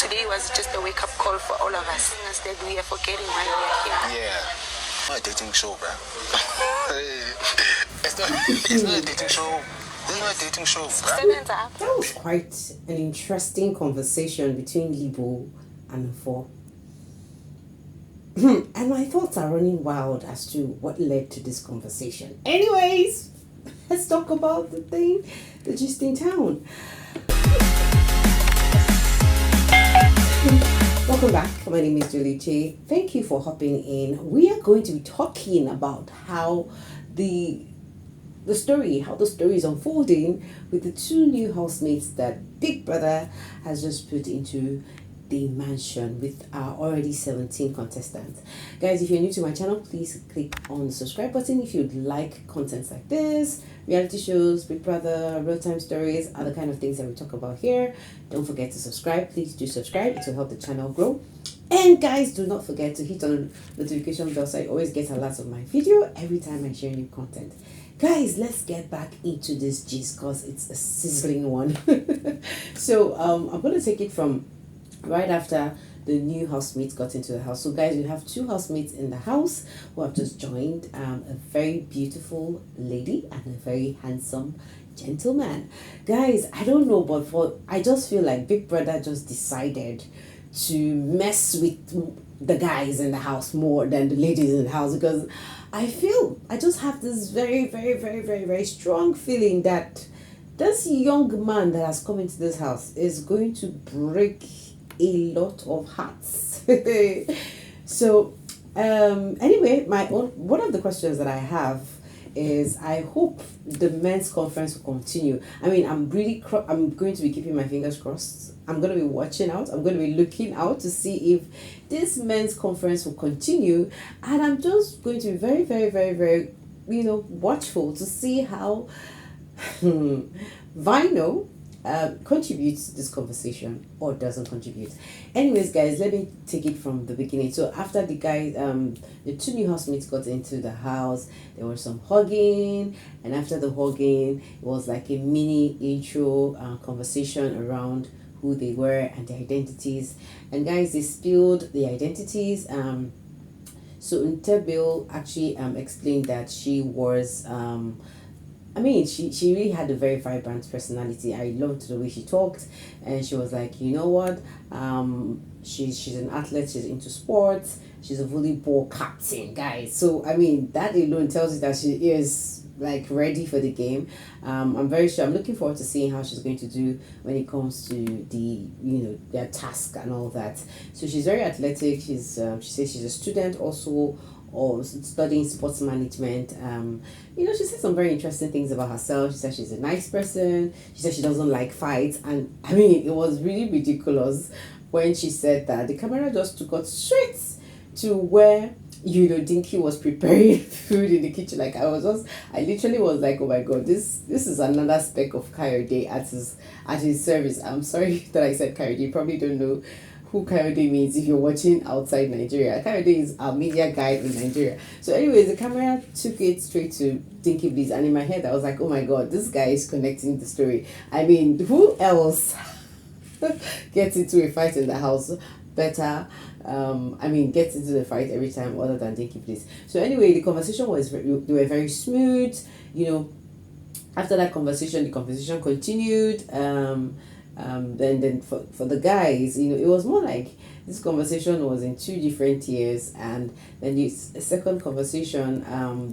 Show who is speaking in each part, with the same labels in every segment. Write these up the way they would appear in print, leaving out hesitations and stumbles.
Speaker 1: today was just a wake-up call for all of us. Instead, we are forgetting why we are here.
Speaker 2: Yeah. It's not a dating show, bro. It's not a dating show. This is not a dating show, bro.
Speaker 3: That was quite an interesting conversation between Libo and Nthabil. And my thoughts are running wild as to what led to this conversation. Anyways, let's talk about the gist in town. Welcome back. My name is Julie J. Thank you for hopping in. We are going to be talking about how the story is unfolding with the two new housemates that Big Brother has just put into the mansion with our already 17 contestants. Guys, if you're new to my channel, please click on the subscribe button if you'd like contents like this, reality shows, Big Brother, real-time stories, other kind of things that we talk about here. Don't forget to subscribe. Please do subscribe. It will help the channel grow. And guys, do not forget to hit on the notification bell so I always get alerts of my video every time I share new content. Guys, let's get back into this gist because it's a sizzling one. So I'm going to take it from right after the new housemates got into the house. So guys, we have two housemates in the house who have just joined, a very beautiful lady and a very handsome gentleman. Guys, I don't know, but I just feel like Big Brother just decided to mess with the guys in the house more than the ladies in the house, because I just have this very, very, very, very, very strong feeling that this young man that has come into this house is going to break a lot of hearts. So anyway, one of the questions that I have is, I hope the men's conference will continue. I mean, I'm going to be keeping my fingers crossed. I'm going to be watching out. I'm going to be looking out to see if this men's conference will continue, and I'm just going to be very, very, very, very, watchful to see how Vyno contributes to this conversation or doesn't contribute. Anyways, guys, let me take it from the beginning. So after the guys, the two new housemates got into the house, there was some hugging, and after the hugging, it was like a mini intro conversation around who they were and their identities. And guys, they spilled the identities. So Nthabil actually explained that she was she really had a very vibrant personality. I loved the way she talked, and she was like, you know what, she's an athlete, she's into sports, she's a volleyball captain, guys. So I mean, that alone tells you that she is like ready for the game. I'm very sure, I'm looking forward to seeing how she's going to do when it comes to their task and all that. So she's very athletic. She says she's a student also, or studying sports management. She said some very interesting things about herself. She said she's a nice person. She said she doesn't like fights. And I mean, it was really ridiculous when she said that. The camera just took us straight to where Dinky was preparing food in the kitchen. Like I literally was like, oh my god, this is another speck of Kayode at his service. I'm sorry that I said Kayode. You probably don't know who Kayode means if you're watching outside Nigeria. Kayode is our media guy in Nigeria. So anyways, the camera took it straight to Dinky Bliss, and in my head I was like, oh my god, this guy is connecting the story. I mean, who else gets into a fight in the house better? Gets into the fight every time other than Dinky Bliss. So anyway, the conversation they were very smooth. After that conversation, the conversation continued. Then for the guys, it was more like this conversation was in two different tiers, and then the second conversation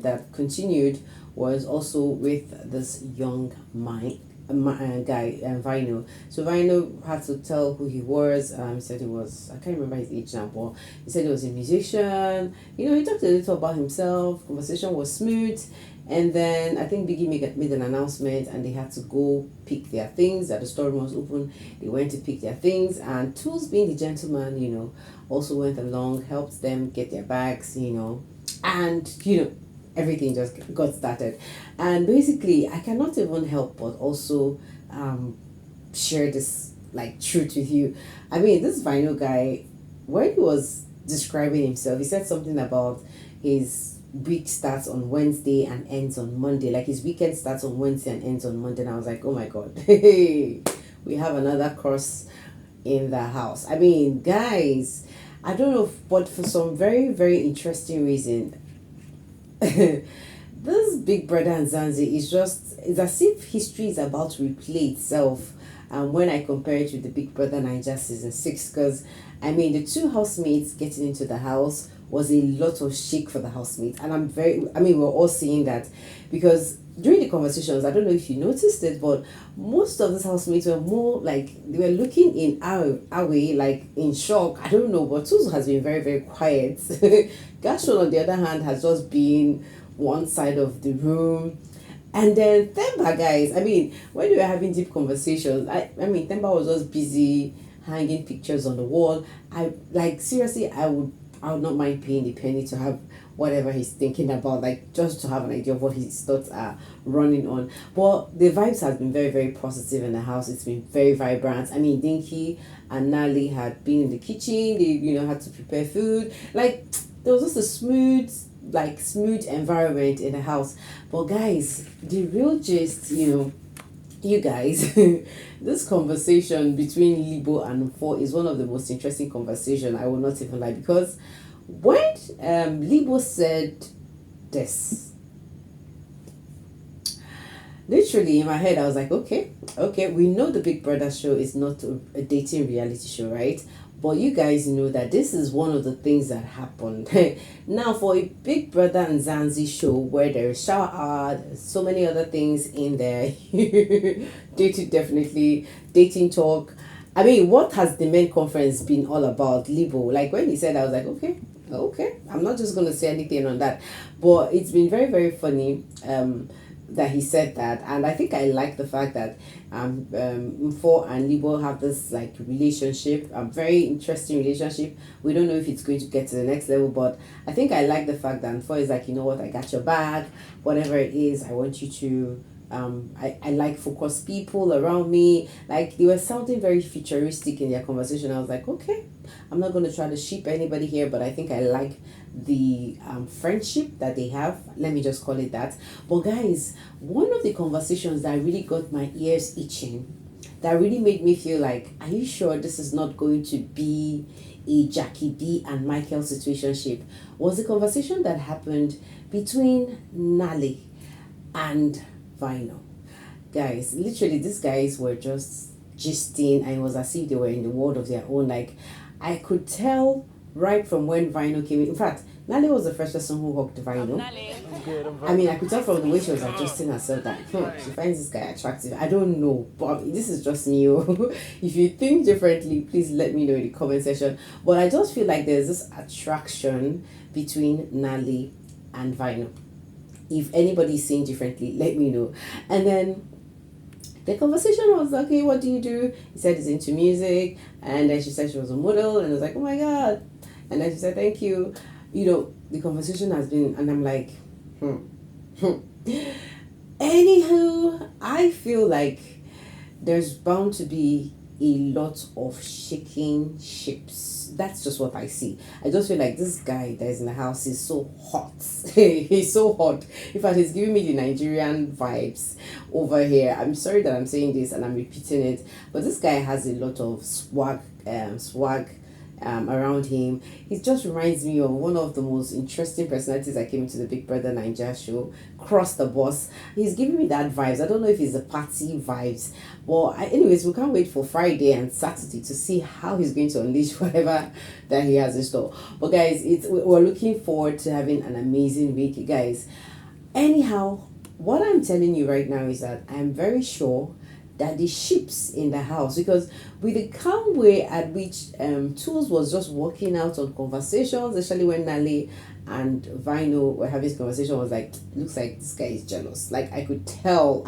Speaker 3: that continued was also with this young guy, Vyno. So Vyno had to tell who he was. He said he was, I can't remember his age now, but he said he was a musician. He talked a little about himself. Conversation was smooth. And then I think Biggie made an announcement, and they had to go pick their things. That the storeroom was open. They went to pick their things, and Tools, being the gentleman, also went along, helped them get their bags, and everything just got started. And basically, I cannot even help but also share this truth with you. I mean, this Vyno guy, when he was describing himself, he said something about his week starts on Wednesday and ends on Monday. Like his weekend starts on Wednesday and ends on Monday. And I was like, oh my god, we have another cross in the house. I mean, guys, I don't know, but for some very, very interesting reason, this Big Brother Nthabil is just, it's as if history is about to replay itself. When I compare it with the Big Brother Naija season 6, because I mean, the two housemates getting into the house was a lot of shake for the housemates, and we're all seeing that, because during the conversations, I don't know if you noticed it, but most of these housemates were more like, they were looking in our way, like in shock. I don't know, but Tuzo has been very, very quiet. Gashon, on the other hand, has just been one side of the room. And then Themba, guys, I mean, when we were having deep conversations, I mean, Themba was just busy hanging pictures on the wall. I like, seriously, I would not mind paying the penny to have whatever he's thinking about, like just to have an idea of what his thoughts are running on. But the vibes have been very, very positive in the house. It's been very vibrant. I mean, Dinky and Nali had been in the kitchen. They, had to prepare food. Like, there was just a smooth environment in the house. But guys, the real gist, you guys, this conversation between Libo and Mfo is one of the most interesting conversation, I will not even lie, because when Libo said this, literally in my head I was like, okay, we know the Big Brother show is not a dating reality show, right? But you guys know that this is one of the things that happened. Now, for a Big Brother Nthabil show where there is shower hour, so many other things in there, dating talk. I mean, what has the main conference been all about, Libo? Like, when he said, I was like, okay, I'm not just going to say anything on that. But it's been very, very funny that he said that. And I think I like the fact that Mfo and Libo have this like relationship, a very interesting relationship. We don't know if it's going to get to the next level, but I think I like the fact that Mfo is like, you know what, I got your back, whatever it is, I want you to I like focused people around me. Like, they were sounding very futuristic in their conversation. I was like, okay, I'm not going to try to sheep anybody here, but I think I like the friendship that they have. Let me just call it that. But guys, one of the conversations that really got my ears itching, that really made me feel like, are you sure this is not going to be a Jackie B and Michael situationship, was the conversation that happened between Nali and Vyno. Guys, literally, these guys were just gisting, and it was as if they were in the world of their own. Like, I could tell right from when Vyno came in. In fact, Nali was the first person who hugged Vyno. I mean, I could tell from the way she was adjusting herself that she finds this guy attractive. I don't know, but this is just me. If you think differently, please let me know in the comment section. But I just feel like there's this attraction between Nali and Vyno. If anybody's saying differently, let me know. And then the conversation was, okay, what do you do? He said he's into music. And then she said she was a model. And I was like, oh my God. And then she said, thank you. The conversation has been, and I'm like, Anywho, I feel like there's bound to be a lot of shaking ships. That's just what I see. I just feel like this guy that is in the house is so hot. He's so hot. In fact, he's giving me the Nigerian vibes over here. I'm sorry that I'm saying this and I'm repeating it, but this guy has a lot of swag around him. He just reminds me of one of the most interesting personalities that came into the Big Brother Naija show, Cross the Boss. He's giving me that vibes. I don't know if it's the party vibes, but anyways, we can't wait for Friday and Saturday to see how he's going to unleash whatever that he has in store. But guys, we're looking forward to having an amazing week, guys. Anyhow, what I'm telling you right now is that I'm very sure that the ships in the house, because with the calm way at which Tools was just walking out on conversations, especially when Nali and Vyno were having this conversation, was like, looks like this guy is jealous. Like, I could tell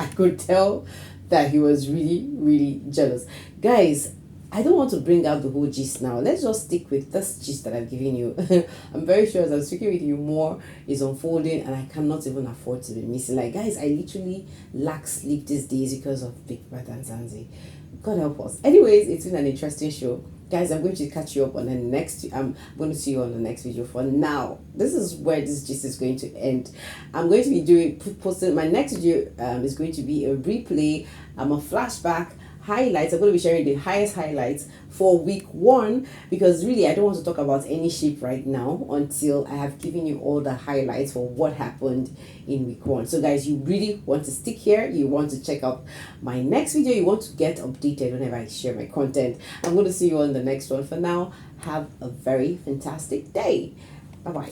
Speaker 3: that he was really, really jealous. Guys, I don't want to bring out the whole gist now. Let's just stick with this gist that I've given you. I'm very sure as I'm speaking with you, more is unfolding, and I cannot even afford to be missing. Like, guys, I literally lack sleep these days because of Big Brother Nthabil. God help us. Anyways, it's been an interesting show. Guys, I'm going to catch you up on the next. I'm going to see you on the next video. For now, this is where this gist is going to end. I'm going to be posting my next video. Is going to be a replay. A flashback highlights. I'm going to be sharing the highest highlights for week 1, because really I don't want to talk about any ship right now until I have given you all the highlights for what happened in week 1. So guys, you really want to stick here, you want to check out my next video, you want to get updated whenever I share my content. I'm going to see you on the next one. For now, have a very fantastic day. Bye bye.